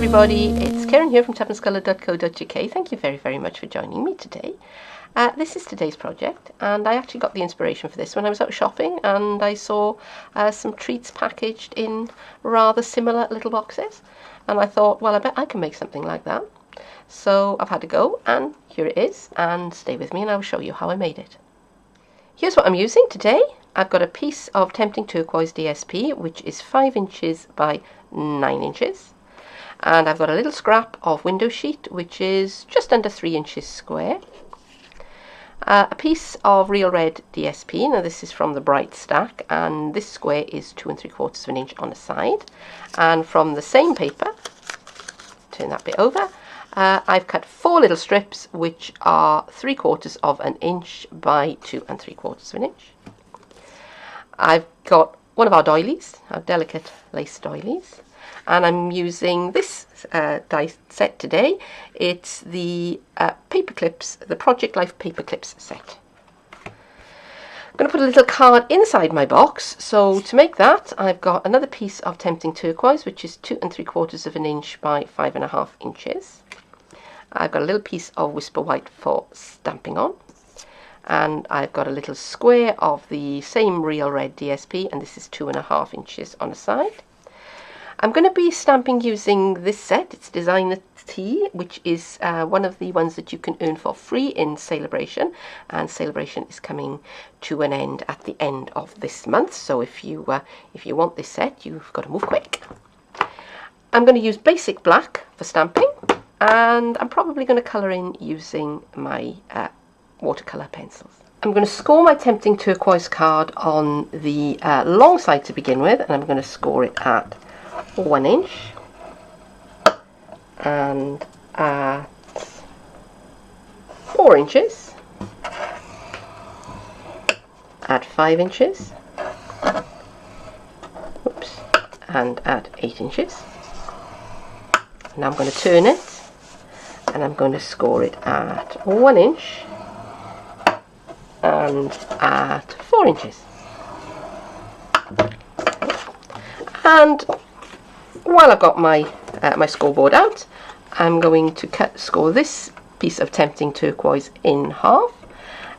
everybody, it's Keren here from tuppencecolored.co.uk. Thank you very much for joining me today. This is today's project, and I actually got the inspiration for this when I was out shopping and I saw some treats packaged in rather similar little boxes, and I thought, well, I bet I can make something like that. So I've had to go, and here it is, and stay with me and I'll show you how I made it. Here's what I'm using today. I've got a piece of Tempting Turquoise DSP, which is 5 inches by 9 inches. And I've got a little scrap of window sheet, which is just under 3 inches square. A piece of real red DSP. Now this is from the Bright stack, and this square is 2 3/4 of an inch on a side. And from the same paper, turn that bit over, I've cut 4 little strips, which are 3/4 of an inch by 2 3/4 of an inch. I've got one of our doilies, our delicate lace doilies. And I'm using this die set today. It's the paper clips, the Project Life paper clips set. I'm going to put a little card inside my box. So to make that, I've got another piece of Tempting Turquoise, which is 2 3/4 of an inch by 5.5 inches. I've got a little piece of Whisper White for stamping on. And I've got a little square of the same real red DSP, and this is 2.5 inches on a side. I'm going to be stamping using this set. It's Designer Tea, which is one of the ones that you can earn for free in Celebration, and Celebration is coming to an end at the end of this month. So if you want this set, you've got to move quick. I'm going to use basic black for stamping, and I'm probably going to colour in using my watercolour pencils. I'm going to score my Tempting Turquoise card on the long side to begin with, and I'm going to score it at 1 inch and at 4 inches, at 5 inches, oops, and at 8 inches. Now I'm going to turn it and I'm going to score it at 1 inch and at 4 inches. And while I've got my my scoreboard out, I'm going to score this piece of Tempting Turquoise in half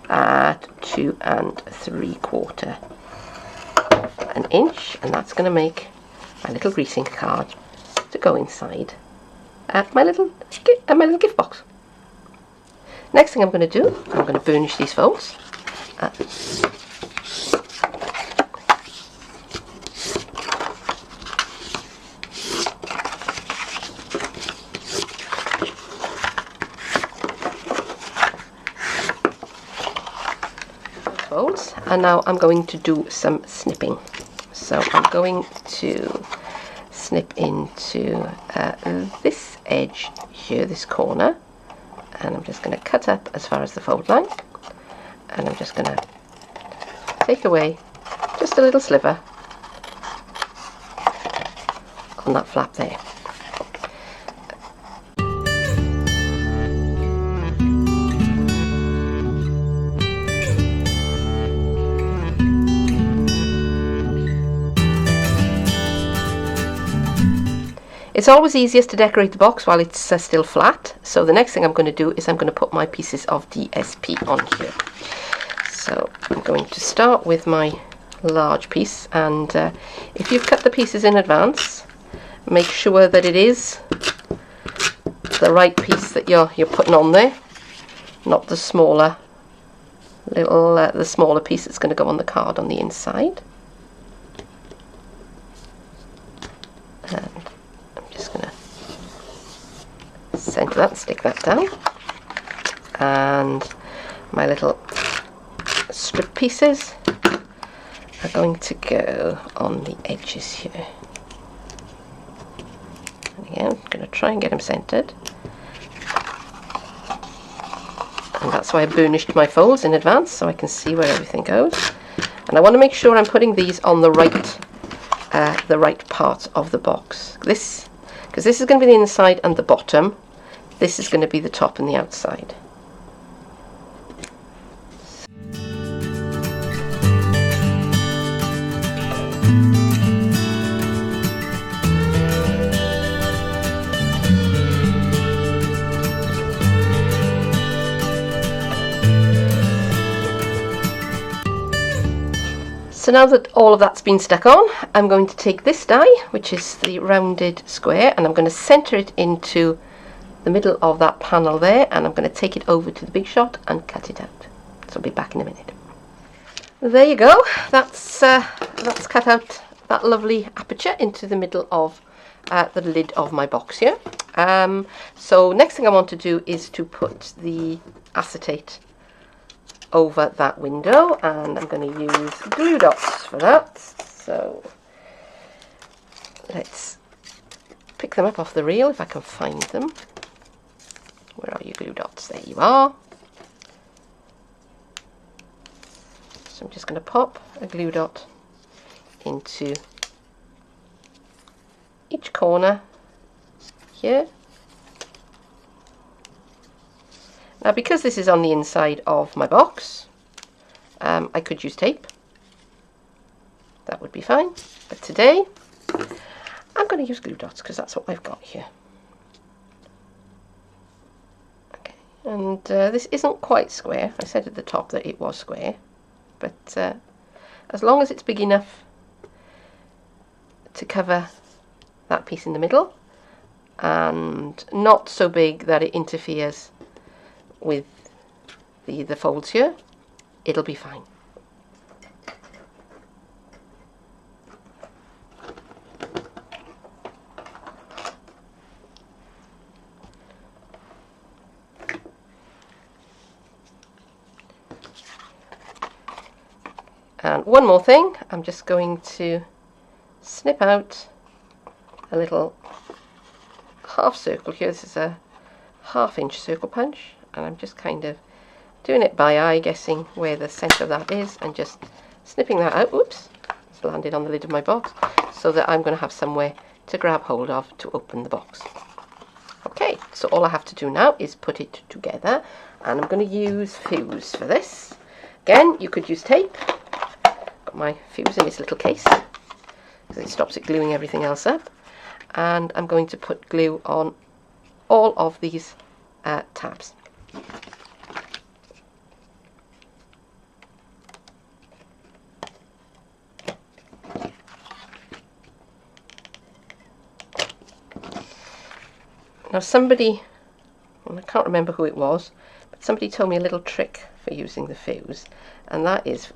at 2 3/4 of an inch, and that's going to make my little greeting card to go inside my little gift box. Next thing I'm going to do, I'm going to burnish these folds. And now I'm going to do some snipping. So I'm going to snip into this edge here, this corner, and I'm just going to cut up as far as the fold line, and I'm just going to take away just a little sliver on that flap there. It's always easiest to decorate the box while it's still flat, so the next thing I'm going to do is I'm going to put my pieces of DSP on here. So I'm going to start with my large piece, and if you've cut the pieces in advance, make sure that it is the right piece that you're putting on there, not the smaller the smaller piece that's going to go on the card on the inside. And just going to centre that and stick that down, and my little strip pieces are going to go on the edges here. And again, I'm going to try and get them centred, and that's why I burnished my folds in advance, so I can see where everything goes. And I want to make sure I'm putting these on the right part of the box. Because this is going to be the inside and the bottom. This is going to be the top and the outside. So now that all of that's been stuck on, I'm going to take this die, which is the rounded square, and I'm going to centre it into the middle of that panel there, and I'm going to take it over to the Big Shot and cut it out. So I'll be back in a minute. There you go. That's cut out that lovely aperture into the middle of the lid of my box here. So next thing I want to do is to put the acetate over that window, and I'm going to use glue dots for that. So let's pick them up off the reel if I can find them. Where are you, glue dots? There you are. So I'm just going to pop a glue dot into each corner here. Now, because this is on the inside of my box, I could use tape. That would be fine. But today, I'm going to use glue dots because that's what I've got here. Okay, and this isn't quite square. I said at the top that it was square, but as long as it's big enough to cover that piece in the middle and not so big that it interferes with the folds here, it'll be fine. And one more thing, I'm just going to snip out a little half circle here. This is a 1/2 inch circle punch, and I'm just kind of doing it by eye, guessing where the centre of that is, and just snipping that out. Oops, it's landed on the lid of my box, so that I'm going to have somewhere to grab hold of to open the box. Okay, so all I have to do now is put it together, and I'm going to use fuse for this. Again, you could use tape. Got my fuse in this little case because it stops it gluing everything else up, and I'm going to put glue on all of these tabs. Now somebody, and I can't remember who it was, but somebody told me a little trick for using the fuse, and that is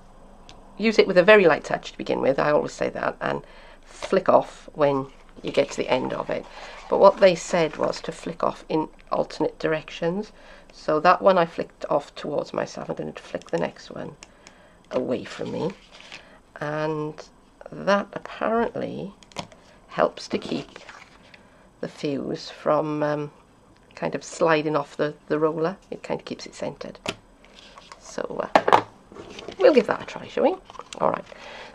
use it with a very light touch to begin with. I always say that, and flick off when you get to the end of it. But what they said was to flick off in alternate directions. So that one I flicked off towards myself. I'm going to flick the next one away from me, and that apparently helps to keep the fuse from kind of sliding off the roller. It kind of keeps it centered. So we'll give that a try, shall we? Alright,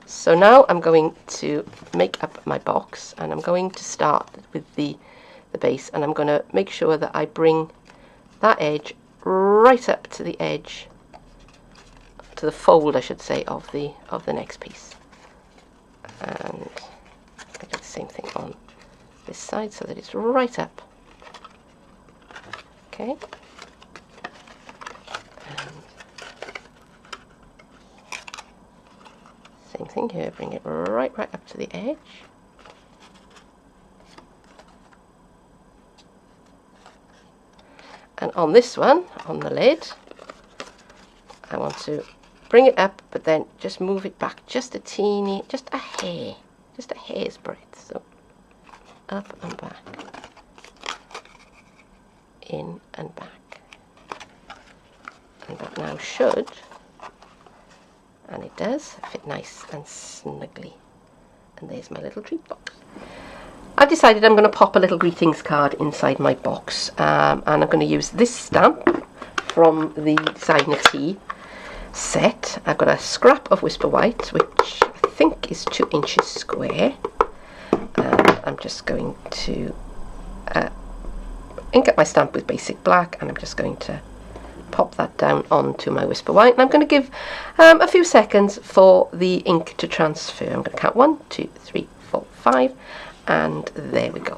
so now I'm going to make up my box, and I'm going to start with the base, and I'm going to make sure that I bring that edge right up to the edge, to the fold I should say, of the next piece. And I do the same thing on this side so that it's right up. Okay. Same thing here, bring it right up to the edge. And on this one, on the lid, I want to bring it up, but then just move it back just a teeny, just a hair's breadth. So up and back, in and back. And that now should, and it does, fit nice and snugly. And there's my little treat box. I've decided I'm going to pop a little greetings card inside my box, and I'm going to use this stamp from the Designer Tea set. I've got a scrap of Whisper White, which I think is 2 inches square, and I'm just going to ink up my stamp with basic black, and I'm just going to pop that down onto my Whisper White, and I'm going to give a few seconds for the ink to transfer. I'm going to count 1, 2, 3, 4, 5, and there we go.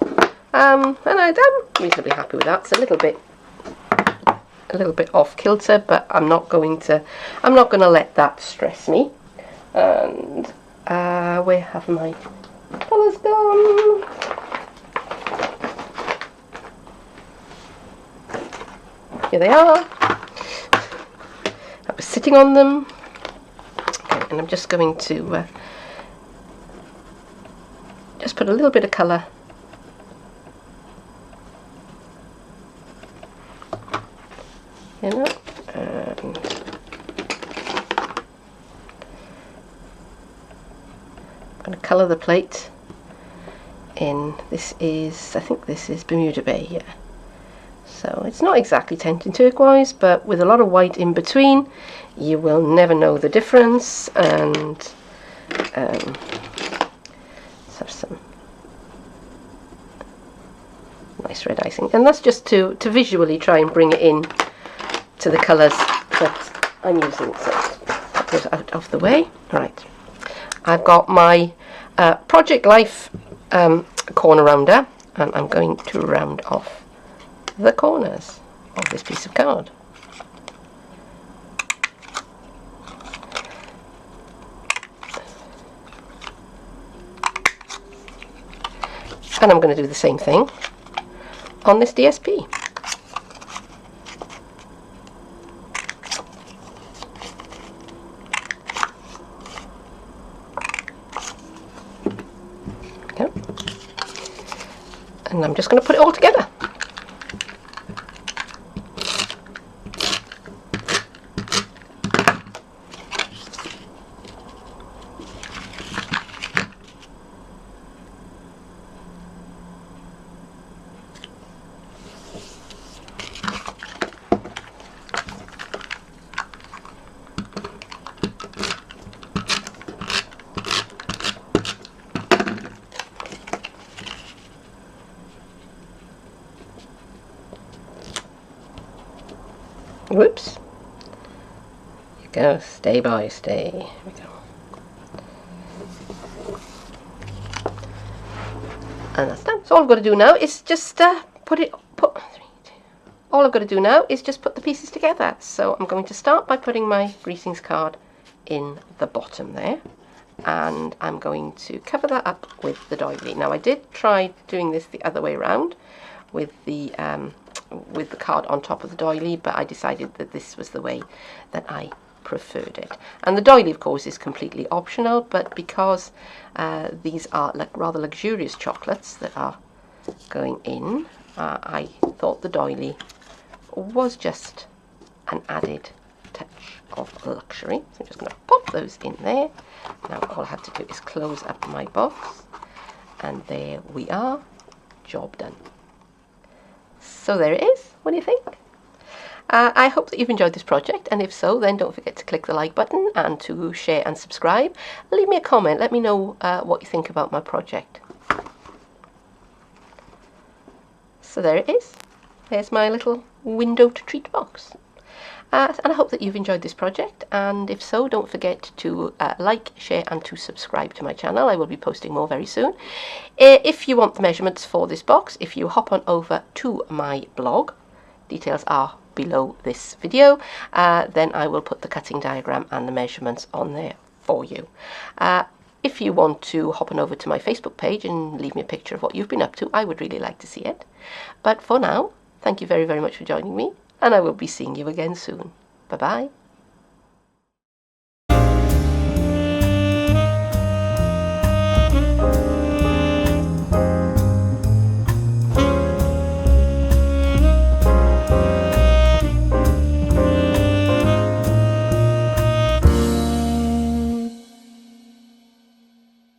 And I'm reasonably happy with that. It's a little bit off kilter, but I'm not going to let that stress me. And where have my colours gone? Here they are. I was sitting on them. Okay, and I'm just going to just put a little bit of colour in it. And I'm going to colour the plate in, this is, I think this is Bermuda Bay, yeah. So it's not exactly tinted turquoise, but with a lot of white in between, you will never know the difference. And let's have some nice red icing. And that's just to visually try and bring it in to the colours that I'm using. So put those out of the way. Right, I've got my Project Life corner rounder, and I'm going to round off the corners of this piece of card. And I'm going to do the same thing on this DSP. Okay. And I'm just going to put it all together. Whoops. Here we go, stay by stay. Here we go. And that's done. So all I've got to do now is just all I've got to do now is just put the pieces together. So I'm going to start by putting my greetings card in the bottom there, and I'm going to cover that up with the doily. Now I did try doing this the other way around with the card on top of the doily, but I decided that this was the way that I preferred it. And the doily, of course, is completely optional, but because these are rather luxurious chocolates that are going in, I thought the doily was just an added touch of luxury. So I'm just going to pop those in there. Now all I have to do is close up my box, and there we are, job done. So there it is. What do you think? I hope that you've enjoyed this project, and if so, then don't forget to click the like button and to share and subscribe. Leave me a comment, let me know what you think about my project. So there it is. There's my little window to treat box. And I hope that you've enjoyed this project, and if so, don't forget to like, share and to subscribe to my channel. I will be posting more very soon. If you want the measurements for this box, if you hop on over to my blog, details are below this video, then I will put the cutting diagram and the measurements on there for you. If you want to hop on over to my Facebook page and leave me a picture of what you've been up to, I would really like to see it. But for now, thank you very, very much for joining me, and I will be seeing you again soon. Bye-bye.